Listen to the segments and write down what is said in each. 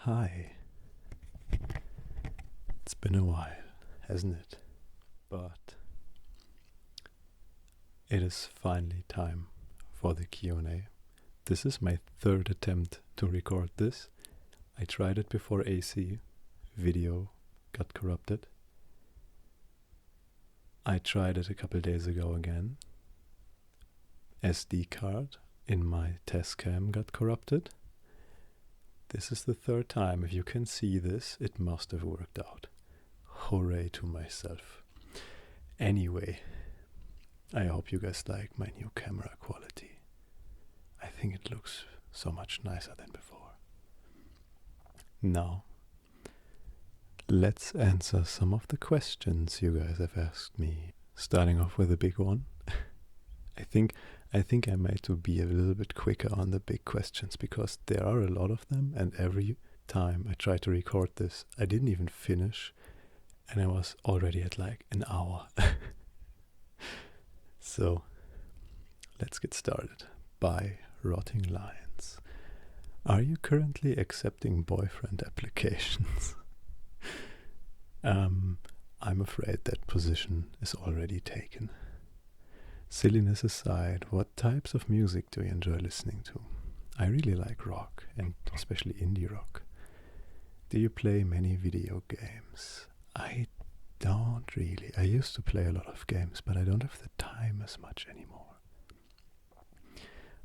Hi. It's been a while, hasn't it? But it is finally time for the Q&A. This is my third attempt to record this. I tried it before AC. Video got corrupted. I tried it a couple days ago again. SD card in my test cam got corrupted. This is the third time. If you can see this, it must have worked out. Hooray to myself. Anyway, I hope you guys like my new camera quality. I think it looks so much nicer than before. Now, let's answer some of the questions you guys have asked me. Starting off with a big one. I think I might to be a little bit quicker on the big questions because there are a lot of them, and every time I try to record this, I didn't even finish, and I was already at like an hour. So, let's get started. By Rotting Lions. Are you currently accepting boyfriend applications? I'm afraid that position is already taken. Silliness aside, what types of music do you enjoy listening to? I really like rock, and especially indie rock. Do you play many video games? I don't really. I used to play a lot of games, but I don't have the time as much anymore.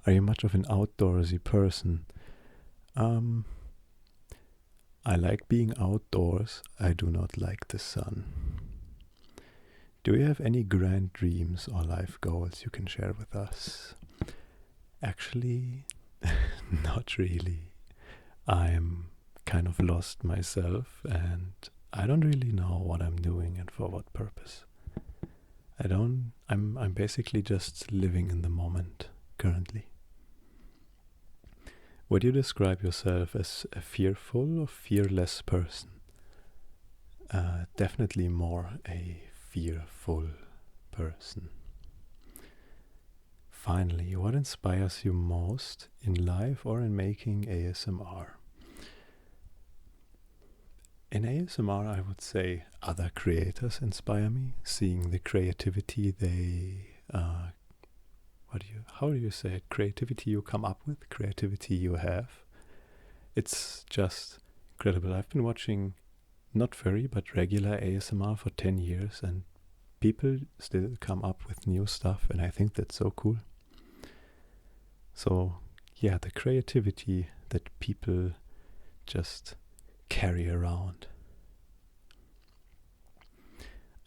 Are you much of an outdoorsy person? I like being outdoors. I do not like the sun. Do you have any grand dreams or life goals you can share with us? Actually, not really. I'm kind of lost myself, and I don't really know what I'm doing and for what purpose. I'm basically just living in the moment currently. Would you describe yourself as a fearful or fearless person? Definitely more a fearful person. Finally, what inspires you most in life or in making ASMR? In ASMR, I would say other creators inspire me, seeing the creativity they, how do you say it? Creativity you come up with, creativity you have. It's just incredible. I've been watching not furry, but regular ASMR for 10 years, and people still come up with new stuff, and I think that's so cool. So, yeah, the creativity that people just carry around.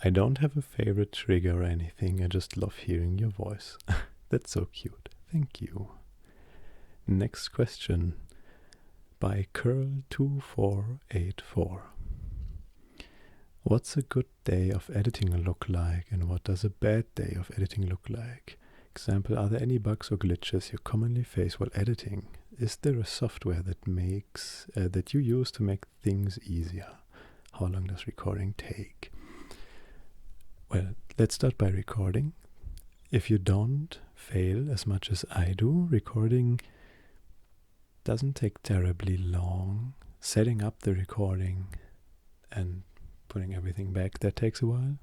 I don't have a favorite trigger or anything, I just love hearing your voice. That's so cute. Thank you. Next question by Curl2484. What's a good day of editing look like, and what does a bad day of editing look like? Example, are there any bugs or glitches you commonly face while editing? Is there a software that you use to make things easier? How long does recording take? Well, let's start by recording. If you don't fail as much as I do, recording doesn't take terribly long. Setting up the recording and putting everything back, that takes a while.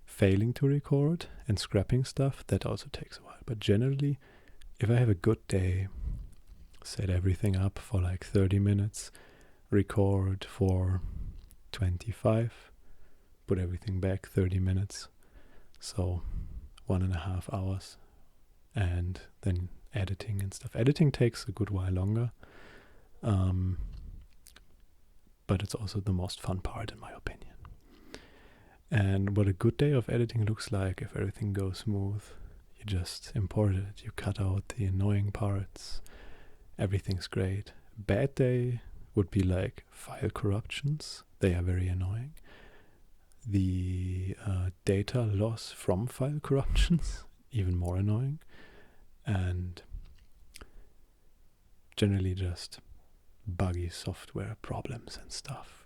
Failing to record and scrapping stuff, that also takes a while. But generally, if I have a good day, set everything up for like 30 minutes, record for 25, put everything back 30 minutes, so 1.5 hours, and then editing and stuff. Editing takes a good while longer, but it's also the most fun part in my opinion. And what a good day of editing looks like, if everything goes smooth, you just import it, you cut out the annoying parts, everything's great. Bad day would be like file corruptions, they are very annoying. The data loss from file corruptions, even more annoying. And generally just buggy software problems and stuff.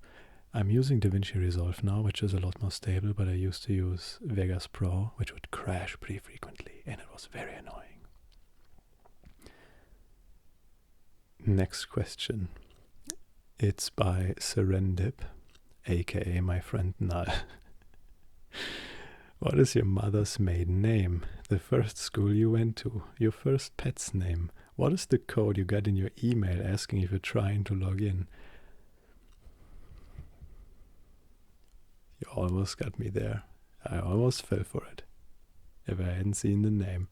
I'm using DaVinci Resolve now, which is a lot more stable, but I used to use Vegas Pro, which would crash pretty frequently, and it was very annoying. Next question. It's by Serendip, aka my friend Null. What is your mother's maiden name? The first school you went to? Your first pet's name? What is the code you got in your email asking if you're trying to log in? You almost got me there. I almost fell for it. If I hadn't seen the name.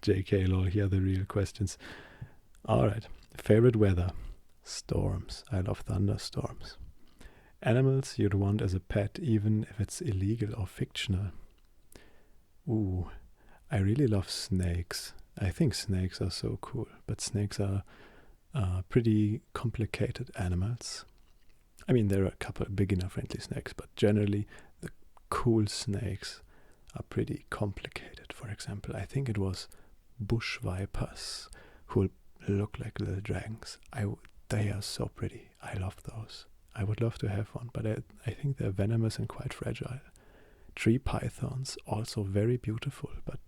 JK, lol, here are the real questions. Alright. Favorite weather? Storms. I love thunderstorms. Animals you'd want as a pet, even if it's illegal or fictional. Ooh, I really love snakes. I think snakes are so cool, but snakes are pretty complicated animals. I mean, there are a couple of beginner-friendly snakes, but generally the cool snakes are pretty complicated. For example, I think it was bush vipers who look like little dragons. They are so pretty. I love those. I would love to have one, but I think they're venomous and quite fragile. Tree pythons, also very beautiful, but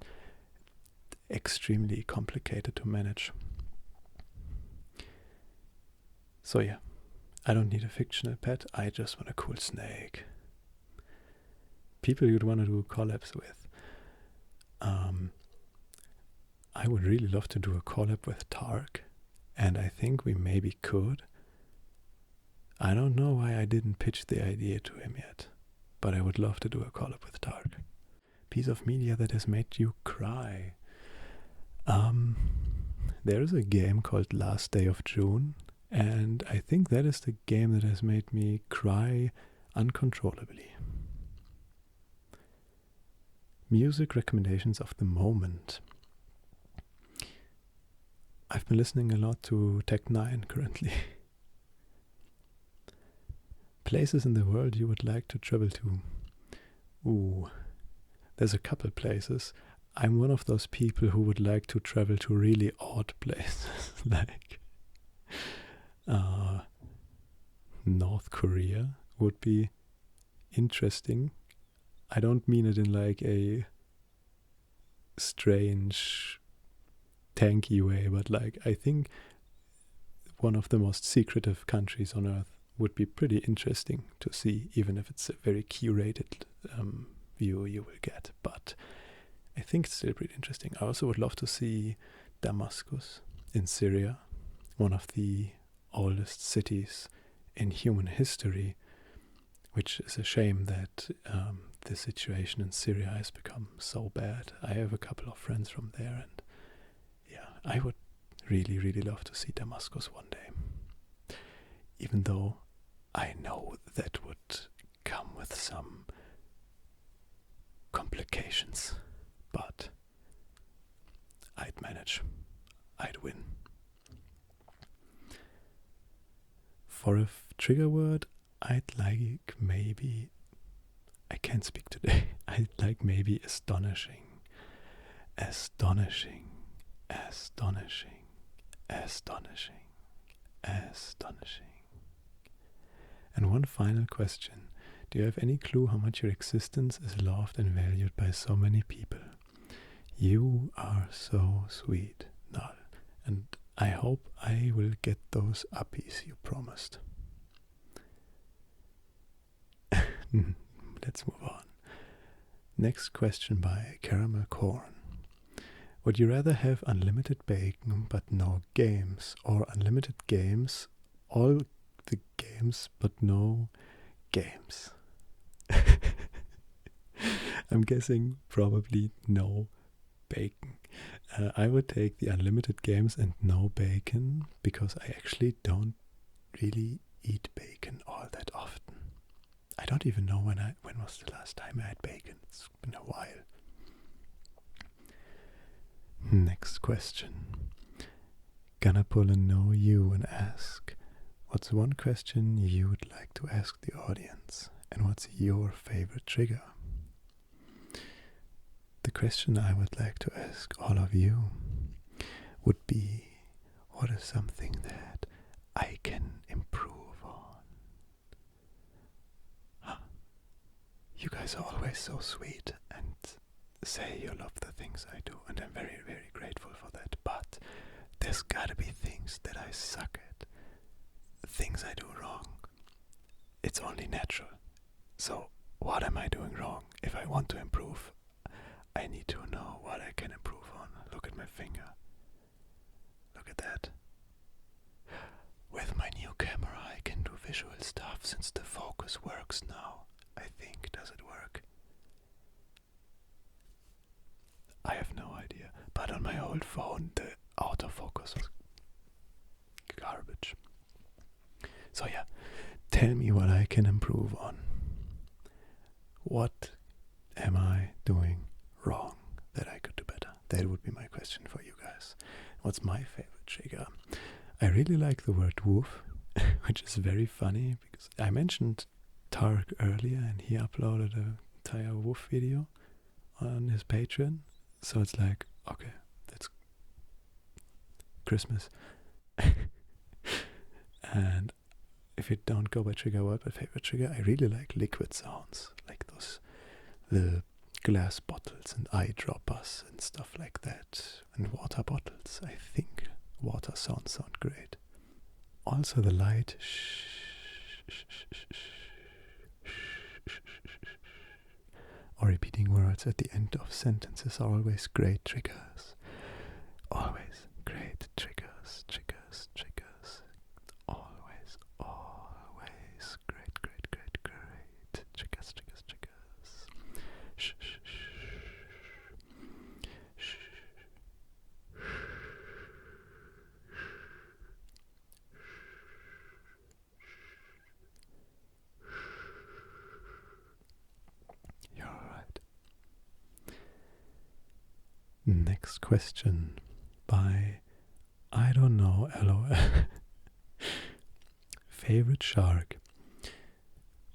extremely complicated to manage. So yeah, I don't need a fictional pet, I just want a cool snake. People you'd want to do collabs with. I would really love to do a collab with Tark, and I think we maybe could. I don't know why I didn't pitch the idea to him yet, but I would love to do a collab with Tark. Piece of media that has made you cry. There is a game called Last Day of June, and I think that is the game that has made me cry uncontrollably. Music recommendations of the moment. I've been listening a lot to Tech 9 currently. Places in the world you would like to travel to. Ooh, there's a couple places. I'm one of those people who would like to travel to really odd places, like North Korea would be interesting. I don't mean it in like a strange, tanky way, but like I think one of the most secretive countries on earth would be pretty interesting to see, even if it's a very curated view you will get. But I think it's still pretty interesting. I also would love to see Damascus in Syria, one of the oldest cities in human history, which is a shame that the situation in Syria has become so bad. I have a couple of friends from there, and yeah, I would really, really love to see Damascus one day. Even though I know that would come with some complications, but I'd manage. I'd win. For a trigger word, I'd like maybe, I can't speak today, I'd like maybe astonishing, astonishing, astonishing, astonishing, astonishing. And one final question. Do you have any clue how much your existence is loved and valued by so many people? You are so sweet, Null, and I hope I will get those uppies you promised. Let's move on. Next question by Caramel Corn. Would you rather have unlimited bacon but no games, or unlimited games, all the games but no games? I'm guessing probably no bacon. I would take the unlimited games and no bacon, because I actually don't really eat bacon all that often. I don't even know when was the last time I had bacon. It's been a while. Next question. Gonna pull a know you and ask, what's one question you would like to ask the audience? And what's your favorite trigger? The question I would like to ask all of you would be, what is something that I can improve on? You guys are always so sweet and say you love the things I do, and I'm very, very grateful for that. But there's gotta be things that I suck at. So what am I doing wrong? If I want to improve, I need to know what I can improve on. Look at my finger. Look at that. With my new camera I can do visual stuff since the focus works now. I think. Does it work? I have no idea. But on my old phone the autofocus was garbage. So yeah, tell me what I can improve on. What am I doing wrong that I could do better? That would be my question for you guys. What's my favorite trigger? I really like the word woof, which is very funny because I mentioned Tark earlier and he uploaded an entire woof video on his Patreon. So it's like, okay, that's Christmas. And if you don't go by trigger word, but favorite trigger, I really like liquid sounds, like those little glass bottles and eyedroppers and stuff like that, and water bottles. I think water sounds sound great. Also the light or repeating words at the end of sentences are always great triggers. Always great triggers, triggers, triggers. Always, always great, great, great, great triggers, triggers, triggers. Shh, shh, shh. You're alright. Next question by I don't know, LOL. Favorite shark.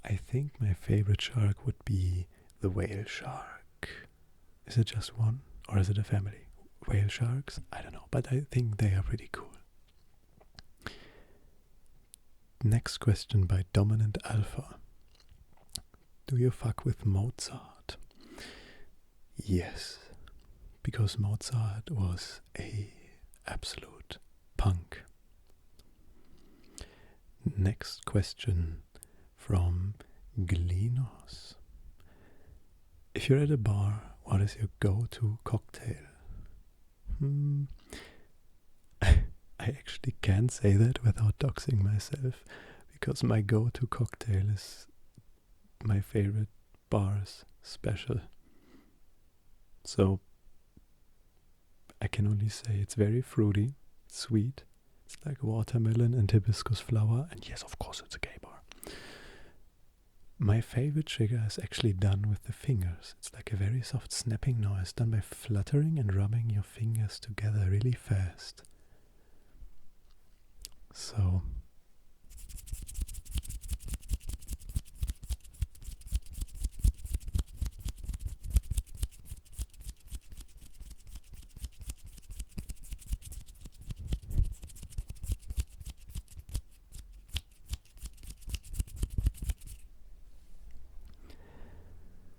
I think my favorite shark would be the whale shark. Is it just one or is it a family? Whale sharks? I don't know, but I think they are pretty cool. Next question by Dominant Alpha. Do you fuck with Mozart? Yes, because Mozart was a absolute punk. Next question from Glinos. If you're at a bar, what is your go-to cocktail? I actually can't say that without doxing myself, because my go-to cocktail is my favorite bar's special. So I can only say it's very fruity, sweet. It's like watermelon and hibiscus flower, and yes, of course it's a gay bar. My favorite trigger is actually done with the fingers. It's like a very soft snapping noise done by fluttering and rubbing your fingers together really fast. So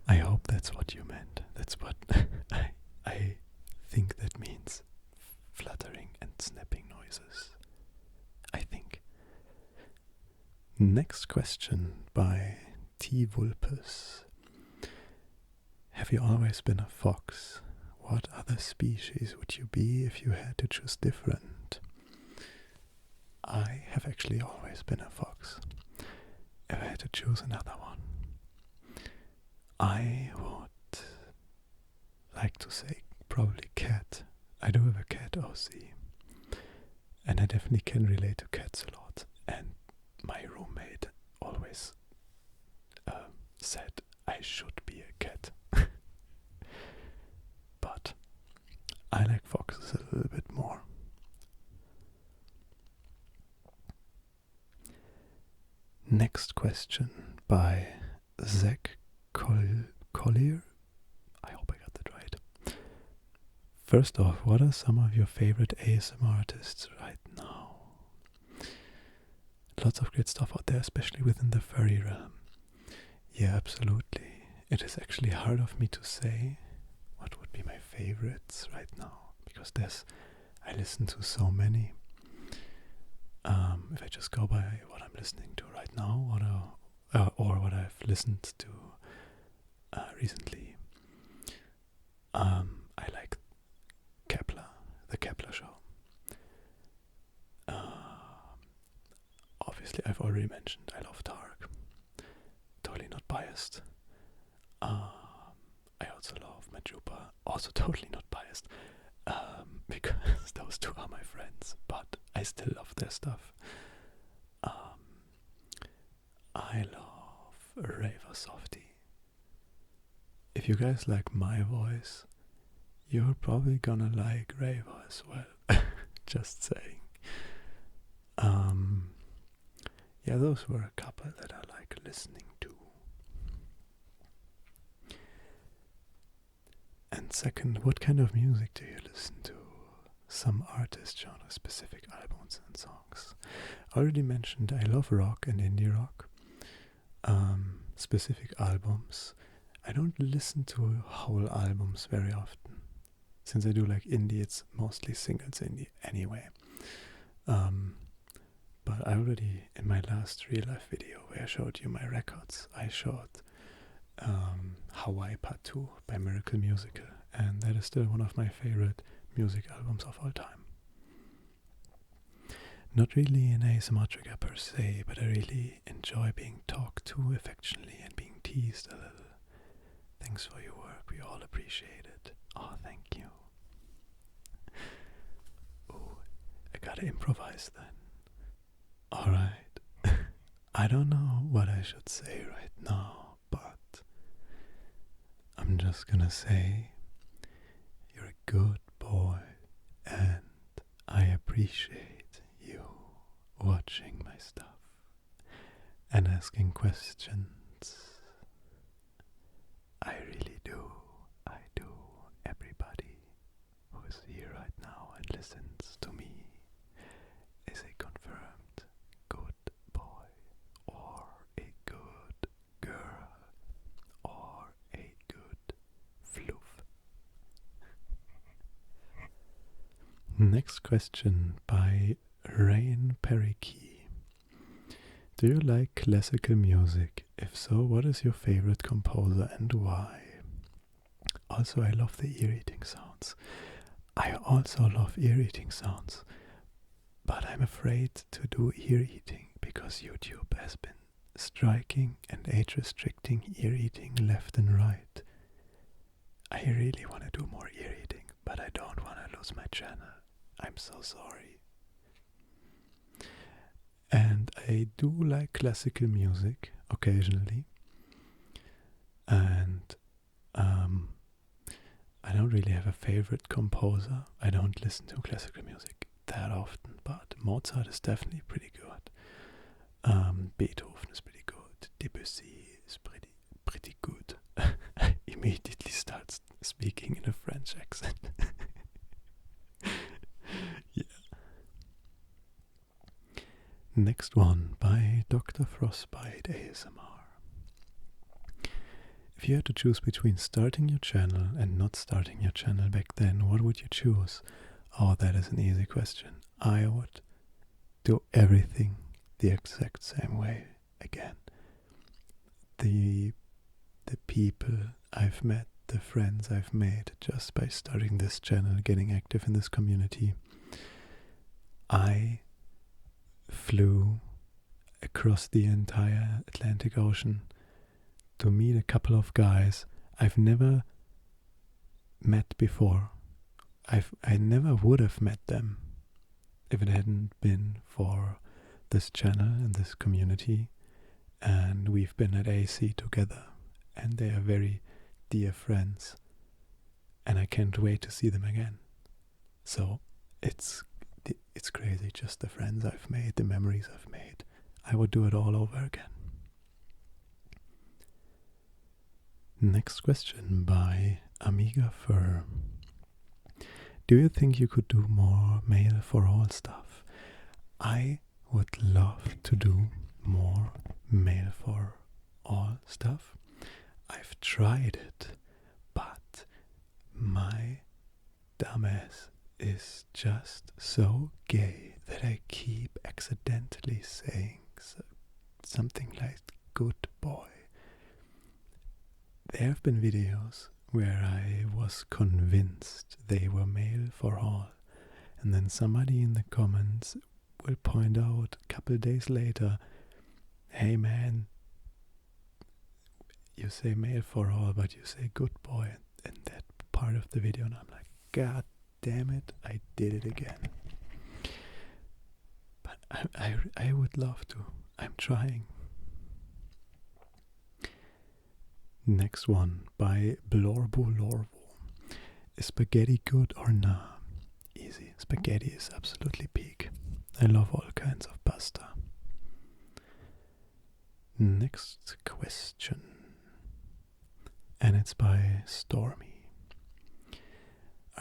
I hope that's what you meant. That's what I think that means. Fluttering and snapping noises. I think. Next question by T. Vulpes. Have you always been a fox? What other species would you be if you had to choose different? I have actually always been a fox. If I had to choose another one, I would like to say probably cat. I do have a cat OC, and I definitely can relate to cats a lot. And my roommate always said I should be a cat. But I like foxes a little bit more. Next question by Zach Collier. I hope I got that right. First off, what are some of your favorite ASMR artists right now? Lots of great stuff out there, especially within the furry realm. Yeah, absolutely. It is actually hard of me to say what would be my favorites right now, because I listen to so many. If I just go by what I'm listening to right now, what are or what I've listened to recently. I like Kepler, the Kepler show. Obviously, I've already mentioned I love Tark. Totally not biased. I also love Majuba. Also totally not biased. Because those two are my friends, but I still love their stuff. I love Raver Softy. If you guys like my voice, you're probably gonna like Raver as well. Just saying. Yeah, those were a couple that I like listening to. And second, what kind of music do you listen to? Some artist genre specific albums and songs. I already mentioned I love rock and indie rock. Specific albums. I don't listen to whole albums very often. Since I do like indie, it's mostly singles indie anyway. But I already, in my last real life video where I showed you my records, I showed Hawaii Part 2 by Miracle Musical, and that is still one of my favorite music albums of all time. Not really an ASMR trigger per se, but I really enjoy being talked to affectionately and being teased a little. Thanks for your work, we all appreciate it. Oh, thank you. Oh, I gotta improvise then. Alright. I don't know what I should say right now, but I'm just gonna say you're a good boy and I appreciate you watching my stuff and asking questions. I really do. I do. Everybody who is here right now and listens to me is a confirmed good boy or a good girl or a good floof. Next question by Rain Perikey. Do you like classical music? If so, what is your favorite composer and why? Also, I love the ear-eating sounds. I also love ear-eating sounds, but I'm afraid to do ear-eating because YouTube has been striking and age-restricting ear-eating left and right. I really want to do more ear-eating, but I don't want to lose my channel. I'm so sorry. And I do like classical music occasionally. And I don't really have a favorite composer. I don't listen to classical music that often, but Mozart is definitely pretty good. Beethoven is pretty good. Debussy is pretty good. I immediately start speaking in a French accent. Yeah. Next one by Dr. Frostbite ASMR. If you had to choose between starting your channel and not starting your channel back then, what would you choose? Oh, that is an easy question. I would do everything the exact same way again. The people I've met, the friends I've made just by starting this channel, getting active in this community. I flew across the entire Atlantic Ocean to meet a couple of guys I've never met before. I never would have met them if it hadn't been for this channel and this community. And we've been at AC together, and they are very dear friends, and I can't wait to see them again. So it's crazy, just the friends I've made, the memories I've made. I would do it all over again. Next question by Amiga Fur. Do you think you could do more mail for all stuff? I would love to do more mail for all stuff. I've tried it, but my dumbass is just so gay that I keep accidentally saying something like good boy. There have been videos where I was convinced they were male for all, and then somebody in the comments will point out a couple days later, hey man, you say male for all, but you say good boy in that part of the video, and I'm like, God damn it, I did it again. But I would love to. I'm trying. Next one by Blorbo Lorvo. Is spaghetti good or nah? Easy. Spaghetti is absolutely peak. I love all kinds of pasta. Next question. And it's by Stormy.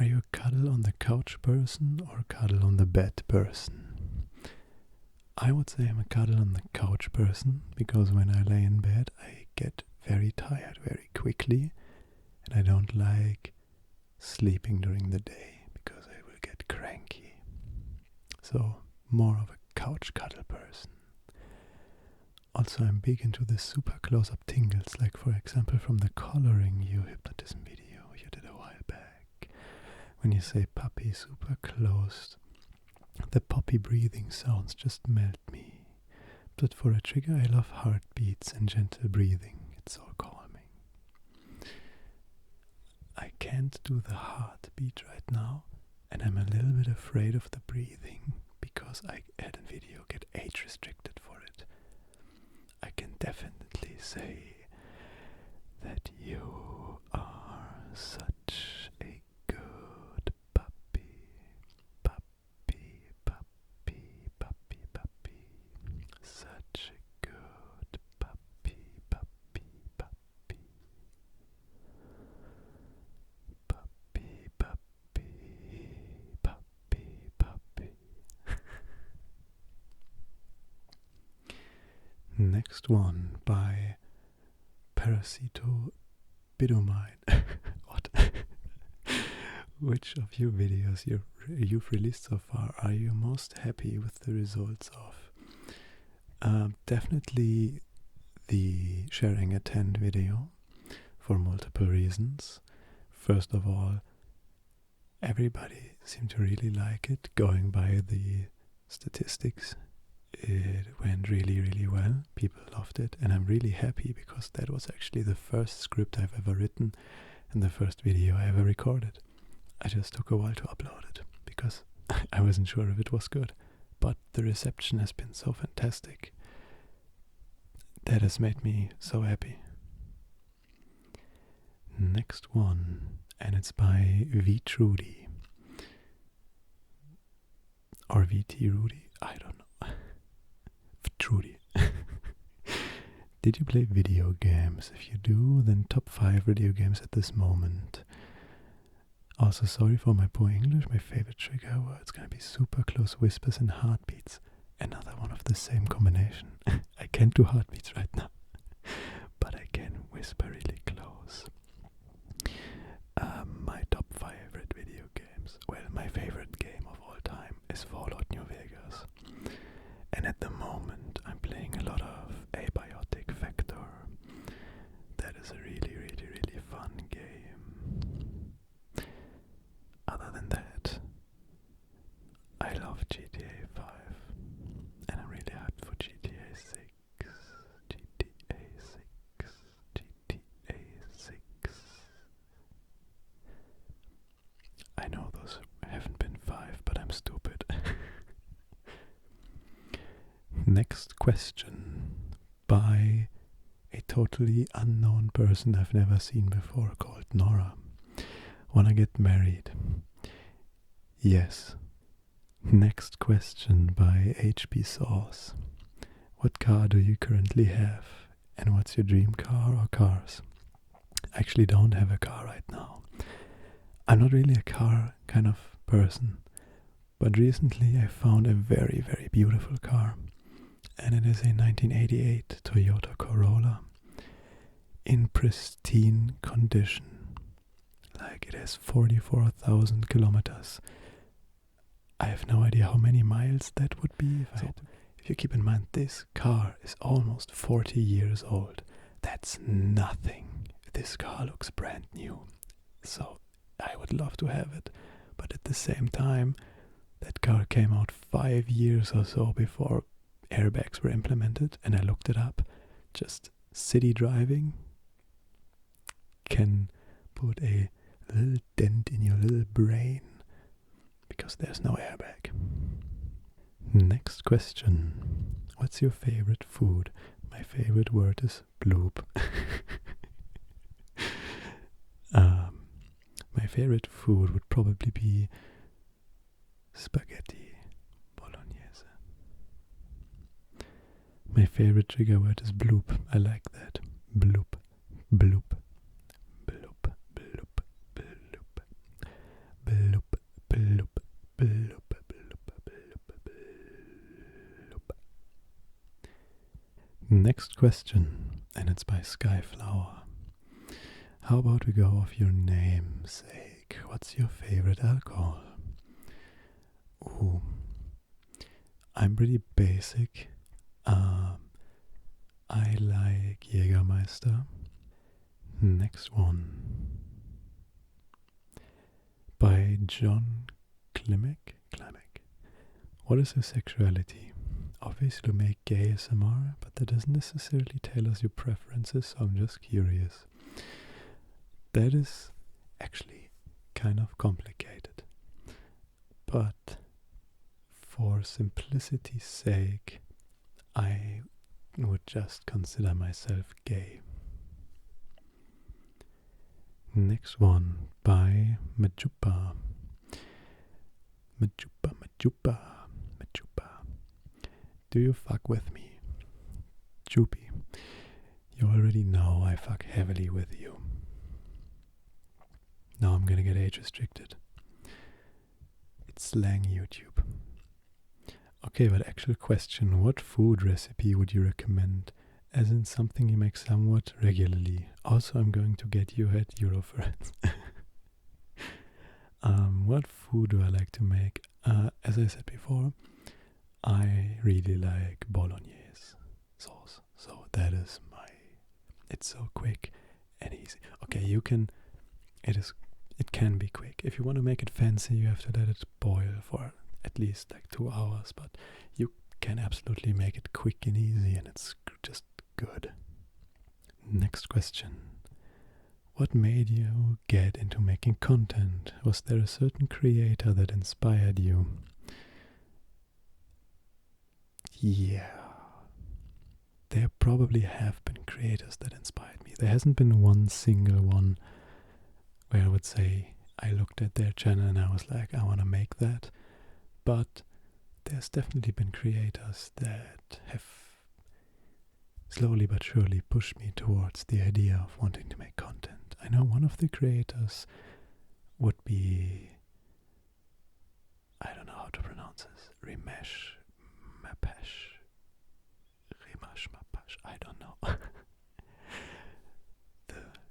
Are you a cuddle on the couch person or cuddle on the bed person? I would say I'm a cuddle on the couch person, because when I lay in bed I get very tired very quickly, and I don't like sleeping during the day because I will get cranky. So more of a couch cuddle person. Also, I'm big into the super close-up tingles, like for example from the coloring you hypnotism video you did a while back. When you say puppy super close, the puppy breathing sounds just melt me. But for a trigger, I love heartbeats and gentle breathing. It's so calming. I can't do the heartbeat right now, and I'm a little bit afraid of the breathing because I had a video get age restricted for it. I can definitely say that you are such a good puppy. Puppy, puppy, puppy, puppy. Such a good puppy, puppy, puppy. Puppy, puppy, puppy, puppy. Next one by Parasito Bidomide. What? Which of your videos you've released so far are you most happy with the results of? Definitely the sharing a tent video, for multiple reasons. First of all, everybody seemed to really like it. Going by the statistics, it went really, really well. People loved it, and I'm really happy because that was actually the first script I've ever written and the first video I ever recorded. I just took a while to upload it because I wasn't sure if it was good, but the reception has been so fantastic. That has made me so happy. Next one, and it's by V. Trudy. Or VT Rudy, I don't know. Trudy. Did you play video games? If you do, then top 5 video games at this moment. Also, sorry for my poor English. My favorite trigger word's gonna be super close whispers and heartbeats. Another one of the same combination. I can't do heartbeats right now, but I can whisper really close. My top favorite video games. Well, my favorite game of all time is Fallout New Vegas. And at the moment, I'm playing a lot of Abiotic Factor. That is a really, really, really fun game. Other than that, I love GTA 5. And I'm really hyped for GTA 6. GTA 6. GTA 6. I know those haven't been 5, but I'm stupid. Next question by a totally unknown person I've never seen before, called Nora. Wanna get married? Yes. Next question by HB Sauce. What car do you currently have? And what's your dream car or cars? I actually don't have a car right now. I'm not really a car kind of person, but recently I found a very, very beautiful car. And it is a 1988 Toyota Corolla in pristine condition. Like, it has 44,000 kilometers. I have no idea how many miles that would be. If you keep in mind this car is almost 40 years old, that's nothing. This car looks brand new. So I would love to have it. But at the same time, that car came out 5 years or so before airbags were implemented, and I looked it up. Just city driving can put a little dent in your little brain because there's no airbag. Next question. What's your favorite food? My favorite word is bloop. My favorite food would probably be spaghetti bolognese. My favorite trigger word is bloop. I like that. Bloop, bloop, bloop, bloop, bloop, bloop, bloop, bloop, bloop, bloop. Next question, and it's by Skyflower. How about we go off your namesake? What's your favorite alcohol? Ooh, I'm pretty basic. I like Jägermeister. Next one. By John Klimek. What is your sexuality? Obviously you make gay ASMR, but that doesn't necessarily tell us your preferences, so I'm just curious. That is actually kind of complicated. But for simplicity's sake, I would just consider myself gay. Next one by Majupa. Do you fuck with me? Jupi. You already know I fuck heavily with you. Now I'm gonna get age restricted. It's slang YouTube. Okay, but actual question, what food recipe would you recommend? As in something you make somewhat regularly. Also, I'm going to get you at Eurofriends. What food do I like to make? As I said before, I really like bolognese sauce. So that is it's so quick and easy. Okay, it can be quick. If you want to make it fancy, you have to let it boil for at least like 2 hours, but you can absolutely make it quick and easy, and it's just good. Next question. What made you get into making content? Was there a certain creator that inspired you? Yeah. There probably have been creators that inspired me. There hasn't been one single one where I would say I looked at their channel and I was like, I want to make that. But there's definitely been creators that have slowly but surely pushed me towards the idea of wanting to make content. I know one of the creators would be, I don't know how to pronounce this, Rimesh Mapesh, I don't know.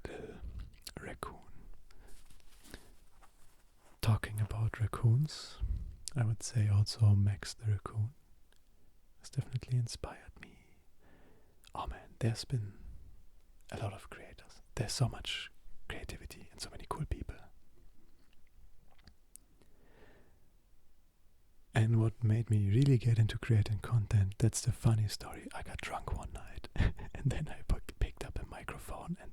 the raccoon. Talking about raccoons, I would say also Max the Raccoon has definitely inspired me. Oh man, there's been a lot of creators. There's so much creativity and so many cool people. And what made me really get into creating content, that's the funny story. I got drunk one night and then I picked up a microphone and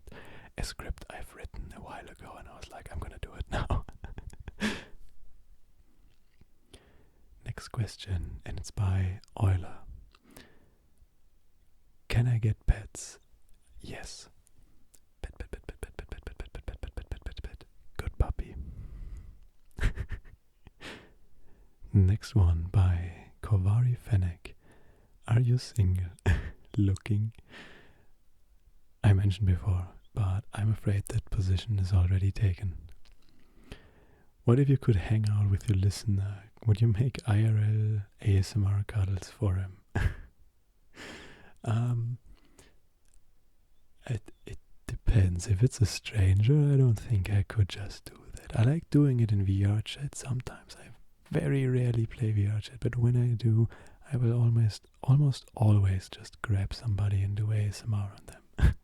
a script I've written a while ago, and I was like, I'm gonna do it now. Next question, and it's by Euler. Can I get pets? Yes. Pet. Good puppy. Next one by Kovari Fennec. Are you single? Looking. I mentioned before, but I'm afraid that position is already taken. What if you could hang out with your listener? Would you make IRL ASMR cuddles for him? It depends. If it's a stranger, I don't think I could just do that. I like doing it in VR chat sometimes. I very rarely play VR chat, but when I do, I will almost always just grab somebody and do ASMR on them.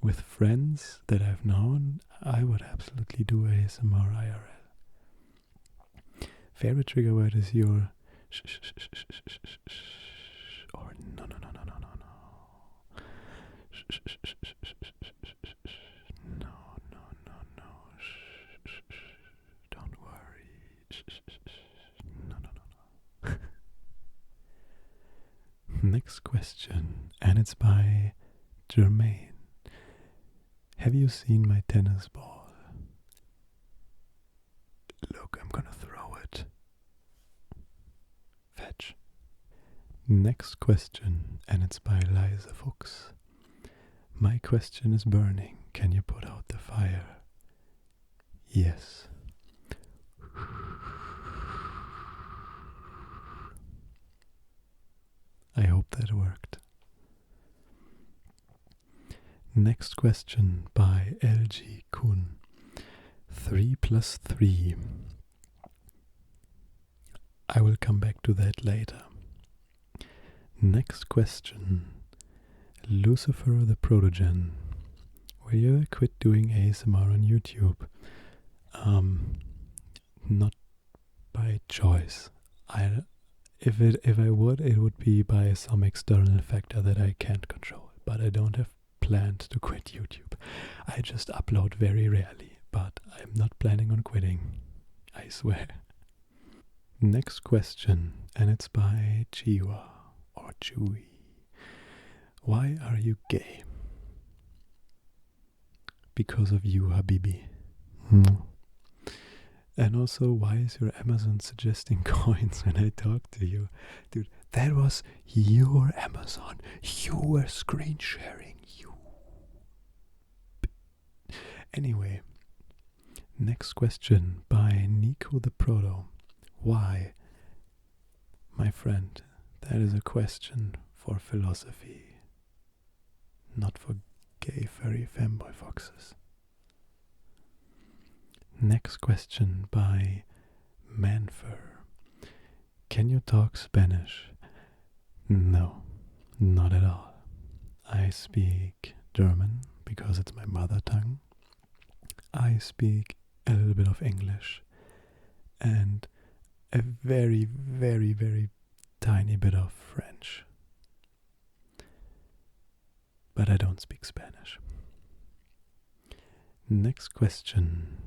With friends that I've known, I would absolutely do ASMR IRL. Favorite trigger word is your or no. No. Don't worry. No. Next question, and it's by Jermaine. Have you seen my tennis ball? Look, I'm gonna throw it. Fetch. Next question, and it's by Liza Fuchs. My question is burning. Can you put out the fire? Yes. I hope that worked. Next question by LG Kun. 3 plus 3. I will come back to that later. Next question. Lucifer the Protogen. Will you ever quit doing ASMR on YouTube? Not by choice. If I would, it would be by some external factor that I can't control. But I don't have plans to quit YouTube. I just upload very rarely, but I'm not planning on quitting. I swear. Next question, and it's by Chiwa or Chewy. Why are you gay? Because of you, Habibi. And also, why is your Amazon suggesting coins when I talk to you? Dude, that was your Amazon. You were screen sharing. You. Anyway, next question by Nico the Proto. Why? My friend, that is a question for philosophy, not for gay furry femboy foxes. Next question by Manfur. Can you talk Spanish? No, not at all. I speak German because it's my mother tongue. I speak a little bit of English and a very, very, very tiny bit of French. But I don't speak Spanish. Next question.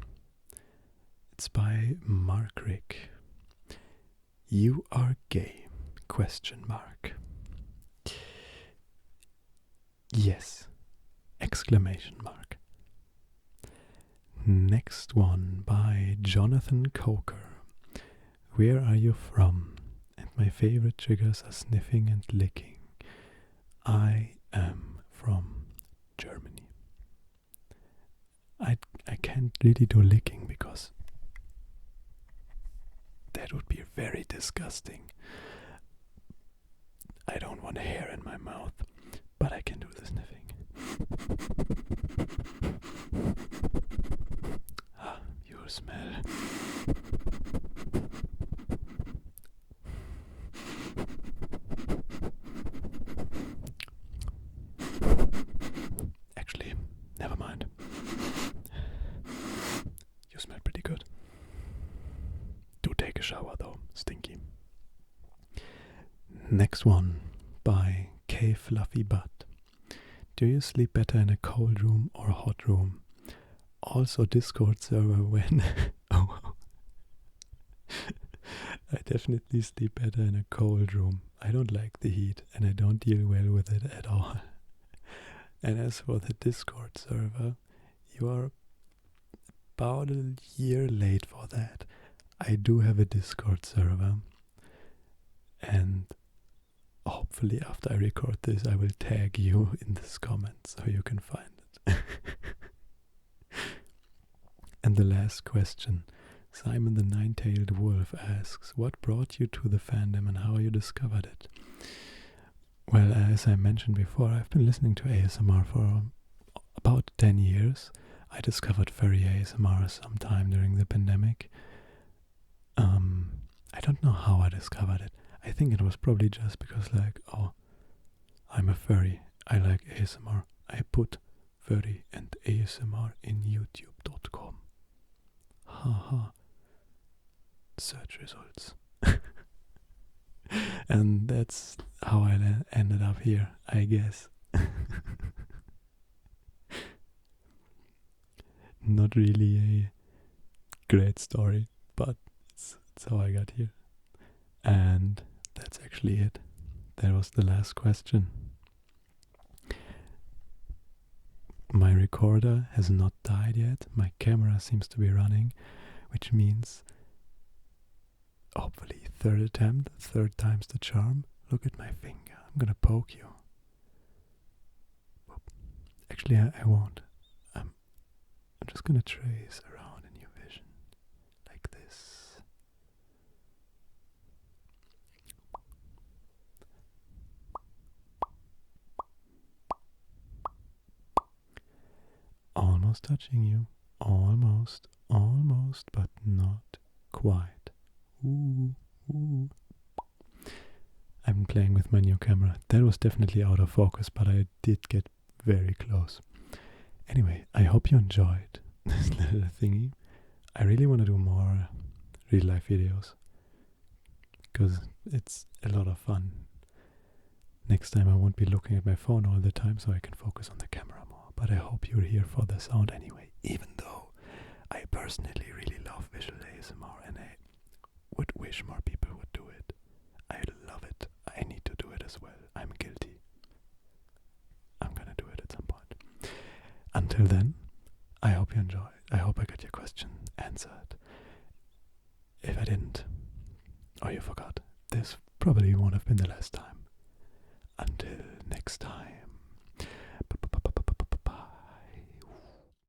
It's by Mark Rick. You are gay? Question mark. Yes! Exclamation mark. Next one by Jonathan Coker. Where are you from? And my favorite triggers are sniffing and licking. I am from Germany. I can't really do licking because that would be very disgusting. I don't want hair in my mouth, but I can do the sniffing. Ah, your smell. Actually, never mind. You smell pretty good. Do take a shower though, stinky. Next one by K Fluffy Butt. Do you sleep better in a cold room or a hot room? Also Discord server when oh I definitely sleep better in a cold room. I don't like the heat and I don't deal well with it at all. And as for the Discord server, you are about a year late for that. I do have a Discord server, and hopefully after I record this I will tag you in this comment so you can find it. And the last question, Simon the Nine-Tailed Wolf asks, what brought you to the fandom and how you discovered it? Well, as I mentioned before, I've been listening to ASMR for about 10 years. I discovered Furry ASMR sometime during the pandemic. I don't know how I discovered it. I think it was probably just because, like, oh, I'm a furry. I like ASMR. I put furry and ASMR in youtube.com. Haha. Search results. And that's how I ended up here, I guess. Not really a great story, but it's how I got here. And that's actually it. That was the last question. My recorder has not died yet. My camera seems to be running, which means hopefully third attempt, third time's the charm. Look at my finger. I'm gonna poke you. Actually, I won't. I'm just gonna trace around in your vision like this. Almost touching you. Almost, but not quite. Ooh, ooh. I'm playing with my new camera. That was definitely out of focus, but I did get very close. Anyway, I hope you enjoyed this little thingy. I really want to do more real life videos because it's a lot of fun. Next time I won't be looking at my phone all the time, so I can focus on the camera more. But I hope you're here for the sound anyway, even though I personally really love visual ASMR and I would wish more people would do it. I love it. I need to do it as well. I'm guilty. I'm gonna do it at some point. Until then, I hope you enjoyed. I hope I got your question answered. If I didn't, or you forgot, this probably won't have been the last time. Until next time.